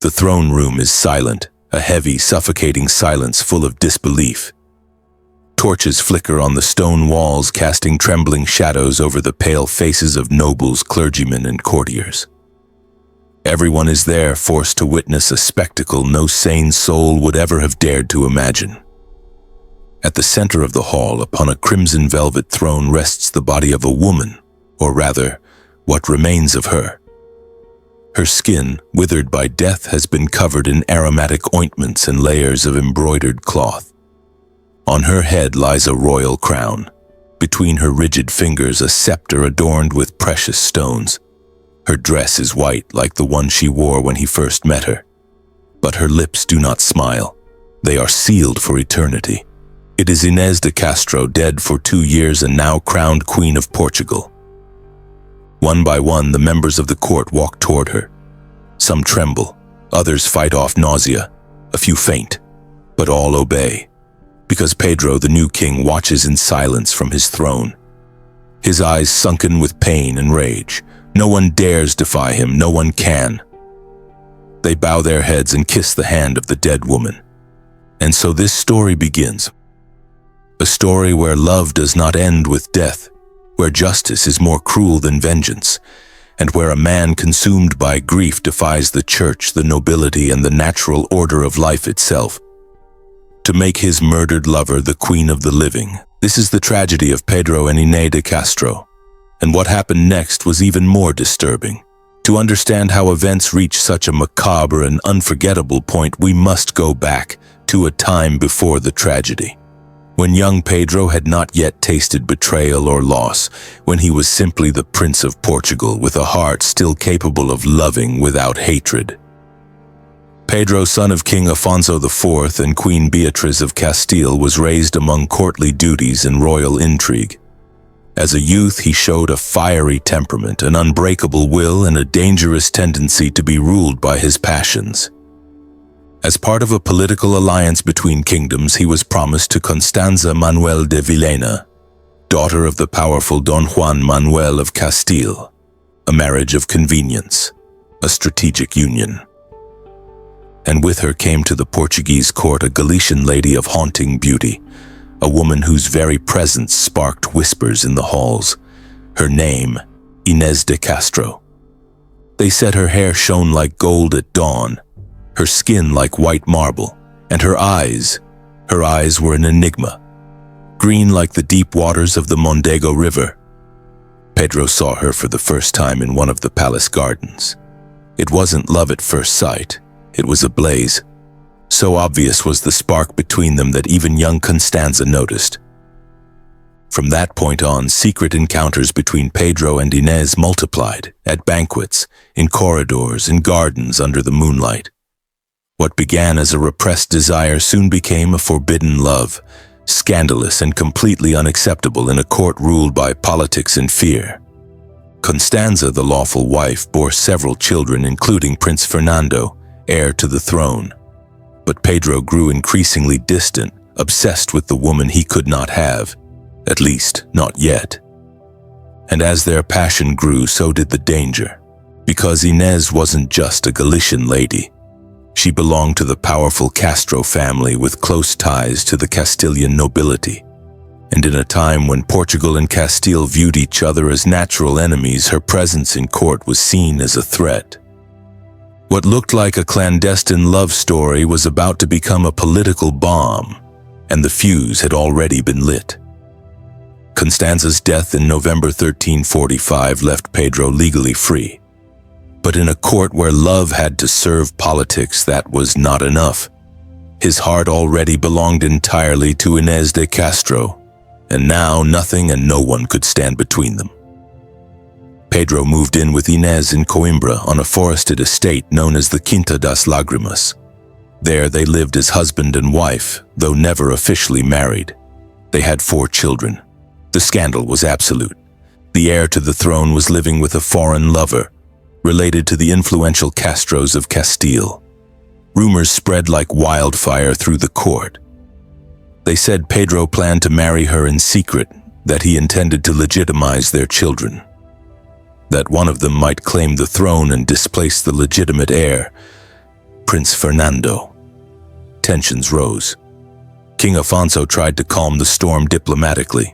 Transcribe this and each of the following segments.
The throne room is silent, a heavy, suffocating silence full of disbelief. Torches flicker on the stone walls, casting trembling shadows over the pale faces of nobles, clergymen, and courtiers. Everyone is there, forced to witness a spectacle no sane soul would ever have dared to imagine. At the center of the hall, upon a crimson velvet throne, rests the body of a woman, or rather, what remains of her. Her skin, withered by death, has been covered in aromatic ointments and layers of embroidered cloth. On her head lies a royal crown. Between her rigid fingers, a scepter adorned with precious stones. Her dress is white, like the one she wore when he first met her. But her lips do not smile. They are sealed for eternity. It is Inês de Castro, dead for 2 years and now crowned Queen of Portugal. One by one, the members of the court walk toward her. Some tremble, others fight off nausea, a few faint, but all obey, because Pedro, the new king, watches in silence from his throne. His eyes sunken with pain and rage. No one dares defy him, no one can. They bow their heads and kiss the hand of the dead woman. And so this story begins. A story where love does not end with death, where justice is more cruel than vengeance, and where a man consumed by grief defies the church, the nobility, and the natural order of life itself, to make his murdered lover the queen of the living. This is the tragedy of Pedro and Inês de Castro, and what happened next was even more disturbing. To understand how events reach such a macabre and unforgettable point, we must go back to a time before the tragedy, when young Pedro had not yet tasted betrayal or loss, when he was simply the Prince of Portugal with a heart still capable of loving without hatred. Pedro, son of King Afonso IV and Queen Beatriz of Castile, was raised among courtly duties and royal intrigue. As a youth, he showed a fiery temperament, an unbreakable will, and a dangerous tendency to be ruled by his passions. As part of a political alliance between kingdoms, he was promised to Constanza Manuel de Villena, daughter of the powerful Don Juan Manuel of Castile, a marriage of convenience, a strategic union. And with her came to the Portuguese court a Galician lady of haunting beauty, a woman whose very presence sparked whispers in the halls. Her name, Inês de Castro. They said her hair shone like gold at dawn, her skin like white marble, and her eyes were an enigma, green like the deep waters of the Mondego River. Pedro saw her for the first time in one of the palace gardens. It wasn't love at first sight, it was a blaze. So obvious was the spark between them that even young Constanza noticed. From that point on, secret encounters between Pedro and Inês multiplied, at banquets, in corridors, in gardens under the moonlight. What began as a repressed desire soon became a forbidden love, scandalous and completely unacceptable in a court ruled by politics and fear. Constanza, the lawful wife, bore several children, including Prince Fernando, heir to the throne. But Pedro grew increasingly distant, obsessed with the woman he could not have, at least not yet. And as their passion grew, so did the danger, because Inês wasn't just a Galician lady. She belonged to the powerful Castro family with close ties to the Castilian nobility. And in a time when Portugal and Castile viewed each other as natural enemies, her presence in court was seen as a threat. What looked like a clandestine love story was about to become a political bomb, and the fuse had already been lit. Constanza's death in November 1345 left Pedro legally free. But in a court where love had to serve politics, that was not enough. His heart already belonged entirely to Inês de Castro, and now nothing and no one could stand between them. Pedro moved in with Inês in Coimbra on a forested estate known as the Quinta das Lágrimas. There they lived as husband and wife, though never officially married. They had 4 children. The scandal was absolute. The heir to the throne was living with a foreign lover, related to the influential Castros of Castile. Rumors spread like wildfire through the court. They said Pedro planned to marry her in secret, that he intended to legitimize their children, that one of them might claim the throne and displace the legitimate heir. Prince Fernando. Tensions rose. King Afonso tried to calm the storm diplomatically.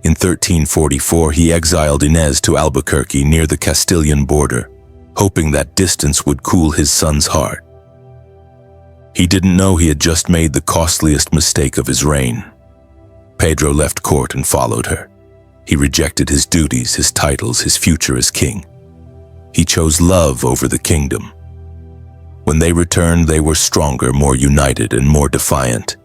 In 1344, he exiled Inês to Albuquerque near the Castilian border, hoping that distance would cool his son's heart. He didn't know he had just made the costliest mistake of his reign. Pedro left court and followed her. He rejected his duties, his titles, his future as king. He chose love over the kingdom. When they returned, they were stronger, more united, and more defiant.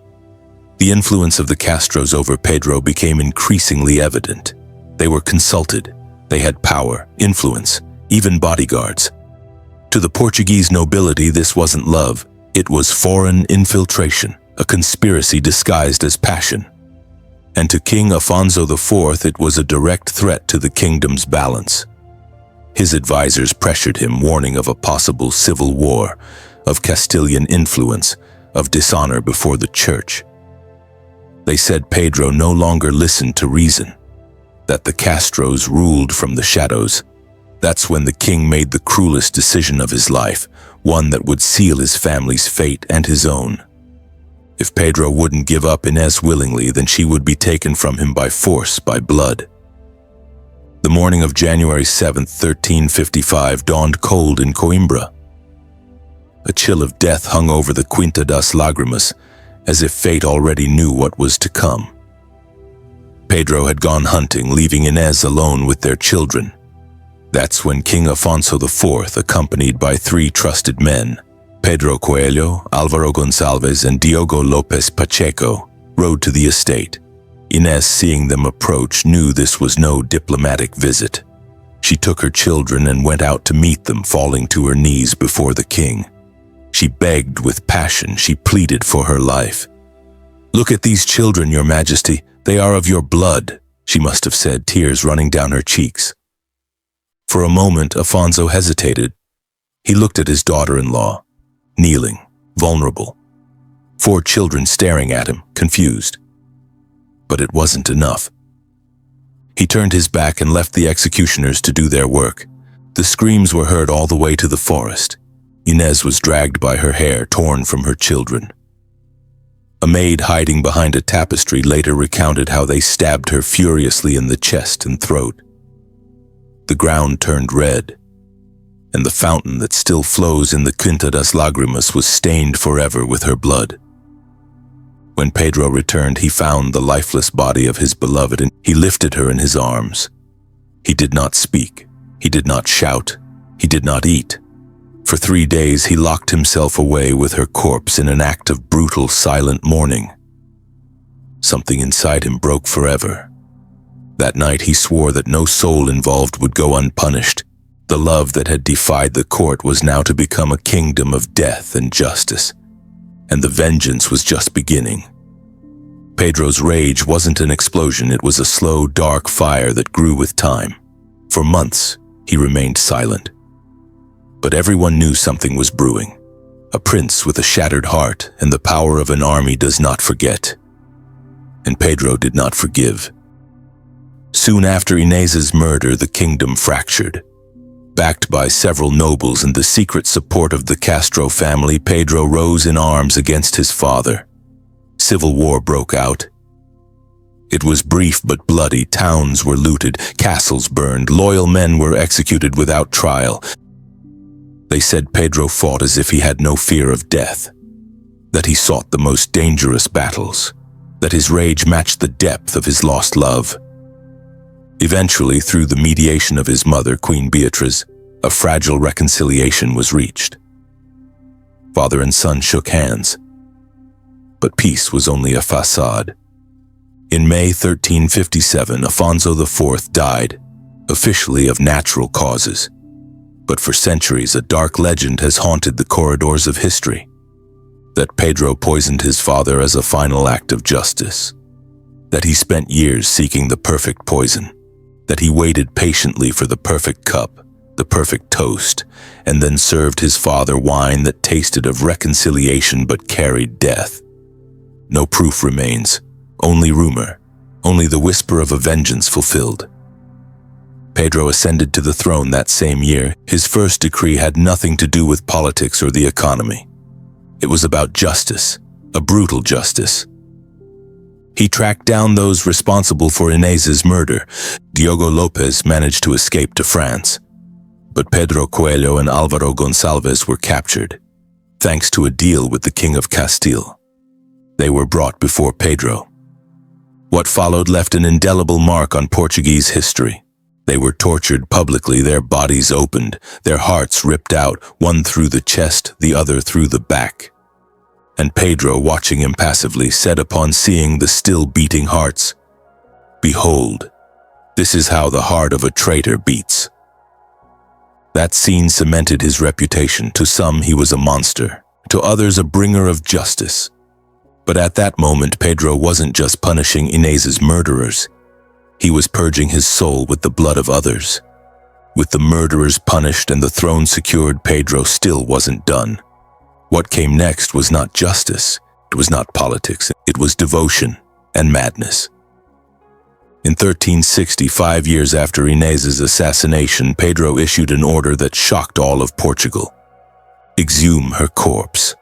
The influence of the Castros over Pedro became increasingly evident. They were consulted. They had power, influence, even bodyguards. To the Portuguese nobility, this wasn't love. It was foreign infiltration, a conspiracy disguised as passion. And to King Afonso IV, it was a direct threat to the kingdom's balance. His advisors pressured him, warning of a possible civil war, of Castilian influence, of dishonor before the church. They said Pedro no longer listened to reason, that the Castros ruled from the shadows. That's when the king made the cruelest decision of his life, one that would seal his family's fate and his own. If Pedro wouldn't give up Inês willingly, then she would be taken from him by force, by blood. The morning of January 7, 1355, dawned cold in Coimbra. A chill of death hung over the Quinta das Lágrimas, as if fate already knew what was to come. Pedro had gone hunting, leaving Inês alone with their children. That's when King Afonso IV, accompanied by 3 trusted men, Pedro Coelho, Álvaro Gonçalves, and Diogo Lopes Pacheco, rode to the estate. Inês, seeing them approach, knew this was no diplomatic visit. She took her children and went out to meet them, falling to her knees before the king. She begged with passion, she pleaded for her life. "Look at these children, your majesty. They are of your blood," she must have said, tears running down her cheeks. For a moment, Afonso hesitated. He looked at his daughter-in-law, kneeling, vulnerable. 4 children staring at him, confused. But it wasn't enough. He turned his back and left the executioners to do their work. The screams were heard all the way to the forest. Inês was dragged by her hair, torn from her children. A maid hiding behind a tapestry later recounted how they stabbed her furiously in the chest and throat. The ground turned red, and the fountain that still flows in the Quinta das Lágrimas was stained forever with her blood. When Pedro returned, he found the lifeless body of his beloved, and he lifted her in his arms. He did not speak, he did not shout, he did not eat. For 3 days he locked himself away with her corpse in an act of brutal, silent mourning. Something inside him broke forever. That night he swore that no soul involved would go unpunished. The love that had defied the court was now to become a kingdom of death and justice. And the vengeance was just beginning. Pedro's rage wasn't an explosion, it was a slow, dark fire that grew with time. For months, he remained silent. But everyone knew something was brewing. A prince with a shattered heart, and the power of an army does not forget. And Pedro did not forgive. Soon after Inês's murder, the kingdom fractured. Backed by several nobles and the secret support of the Castro family, Pedro rose in arms against his father. Civil war broke out. It was brief but bloody. Towns were looted, castles burned, loyal men were executed without trial. They said Pedro fought as if he had no fear of death, that he sought the most dangerous battles, that his rage matched the depth of his lost love. Eventually, through the mediation of his mother, Queen Beatrice, a fragile reconciliation was reached. Father and son shook hands, but peace was only a facade. In May 1357, Afonso IV died, officially of natural causes. But for centuries, a dark legend has haunted the corridors of history, that Pedro poisoned his father as a final act of justice, that he spent years seeking the perfect poison, that he waited patiently for the perfect cup, the perfect toast, and then served his father wine that tasted of reconciliation but carried death. No proof remains, only rumor, only the whisper of a vengeance fulfilled. Pedro ascended to the throne that same year. His first decree had nothing to do with politics or the economy. It was about justice, a brutal justice. He tracked down those responsible for Inés's murder. Diogo Lopes managed to escape to France, but Pedro Coelho and Álvaro Gonçalves were captured, thanks to a deal with the King of Castile. They were brought before Pedro. What followed left an indelible mark on Portuguese history. They were tortured publicly, their bodies opened, their hearts ripped out, one through the chest, the other through the back. And Pedro, watching impassively, said upon seeing the still beating hearts, "Behold, this is how the heart of a traitor beats." That scene cemented his reputation. To some, he was a monster, to others, a bringer of justice. But at that moment, Pedro wasn't just punishing Inés's murderers. He was purging his soul with the blood of others. With the murderers punished and the throne secured, Pedro still wasn't done. What came next was not justice, it was not politics, it was devotion and madness. In 1360, 5 years after Inés's assassination, Pedro issued an order that shocked all of Portugal. Exhume her corpse.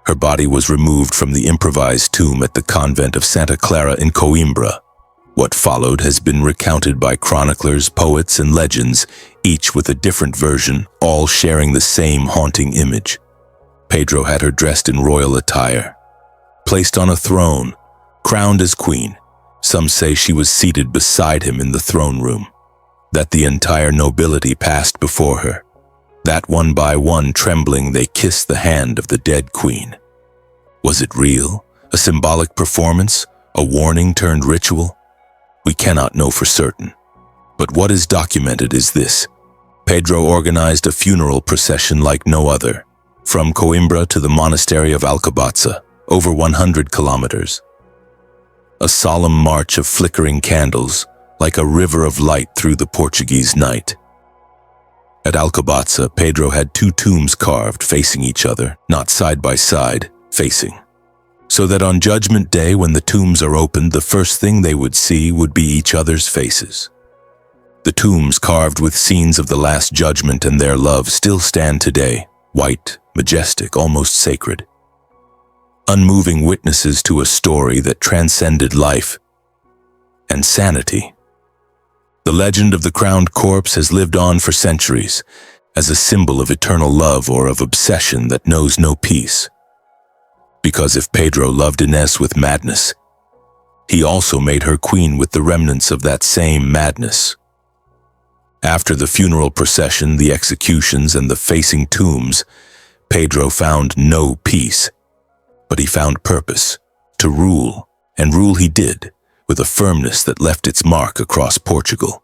Her body was removed from the improvised tomb at the convent of Santa Clara in Coimbra. What followed has been recounted by chroniclers, poets, and legends, each with a different version, all sharing the same haunting image. Pedro had her dressed in royal attire, placed on a throne, crowned as queen. Some say she was seated beside him in the throne room, that the entire nobility passed before her, that one by one, trembling, they kissed the hand of the dead queen. Was it real? A symbolic performance? A warning turned ritual? We cannot know for certain. But what is documented is this. Pedro organized a funeral procession like no other, from Coimbra to the monastery of Alcobaça, over 100 kilometers. A solemn march of flickering candles, like a river of light through the Portuguese night. At Alcobaça, Pedro had 2 tombs carved facing each other, not side by side, facing. So that on Judgment Day, when the tombs are opened, the first thing they would see would be each other's faces. The tombs carved with scenes of the Last Judgment and their love still stand today, white, majestic, almost sacred. Unmoving witnesses to a story that transcended life and sanity. The legend of the crowned corpse has lived on for centuries as a symbol of eternal love or of obsession that knows no peace. Because if Pedro loved Inés with madness, he also made her queen with the remnants of that same madness. After the funeral procession, the executions, and the facing tombs, Pedro found no peace. But he found purpose, to rule, and rule he did, with a firmness that left its mark across Portugal.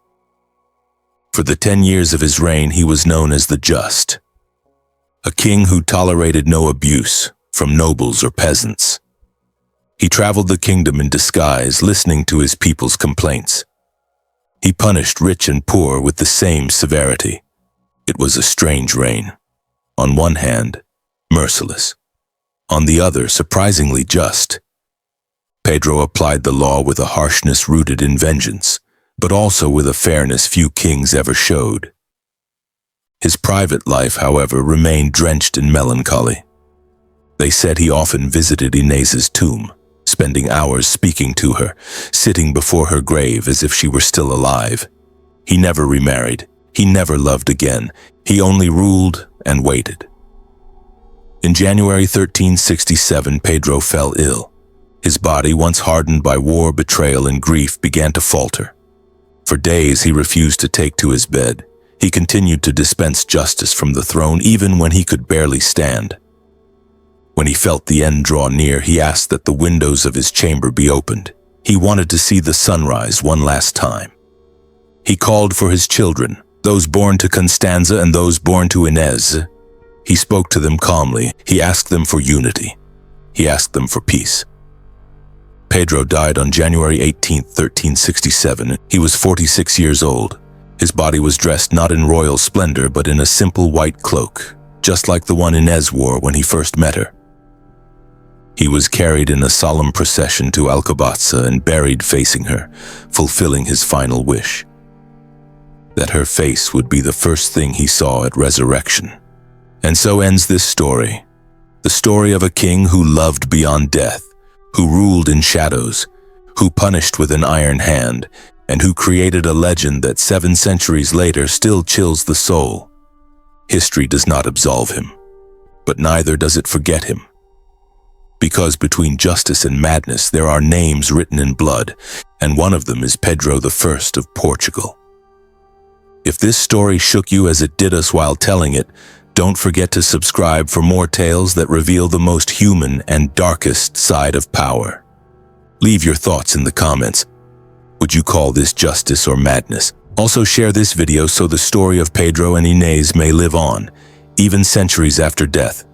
For the 10 years of his reign, he was known as the Just, a king who tolerated no abuse from nobles or peasants. He traveled the kingdom in disguise, listening to his people's complaints. He punished rich and poor with the same severity. It was a strange reign. On one hand, merciless. On the other, surprisingly just. Pedro applied the law with a harshness rooted in vengeance, but also with a fairness few kings ever showed. His private life, however, remained drenched in melancholy. They said he often visited Inés's tomb, spending hours speaking to her, sitting before her grave as if she were still alive. He never remarried. He never loved again. He only ruled and waited. In January 1367, Pedro fell ill. His body, once hardened by war, betrayal, and grief, began to falter. For days, he refused to take to his bed. He continued to dispense justice from the throne, even when he could barely stand. When he felt the end draw near, he asked that the windows of his chamber be opened. He wanted to see the sunrise one last time. He called for his children, those born to Constanza and those born to Inés. He spoke to them calmly. He asked them for unity. He asked them for peace. Pedro died on January 18, 1367. He was 46 years old. His body was dressed not in royal splendor, but in a simple white cloak, just like the one Inés wore when he first met her. He was carried in a solemn procession to Alcobaça and buried facing her, fulfilling his final wish. That her face would be the first thing he saw at resurrection. And so ends this story, The story of a king who loved beyond death, who ruled in shadows, who punished with an iron hand, and who created a legend that 7 centuries later still chills the soul. History does not absolve him, but neither does it forget him. Because between justice and madness there are names written in blood, and one of them is Pedro I of Portugal. If this story shook you as it did us while telling it, don't forget to subscribe for more tales that reveal the most human and darkest side of power. Leave your thoughts in the comments. Would you call this justice or madness? Also share this video so the story of Pedro and Inês may live on, even centuries after death.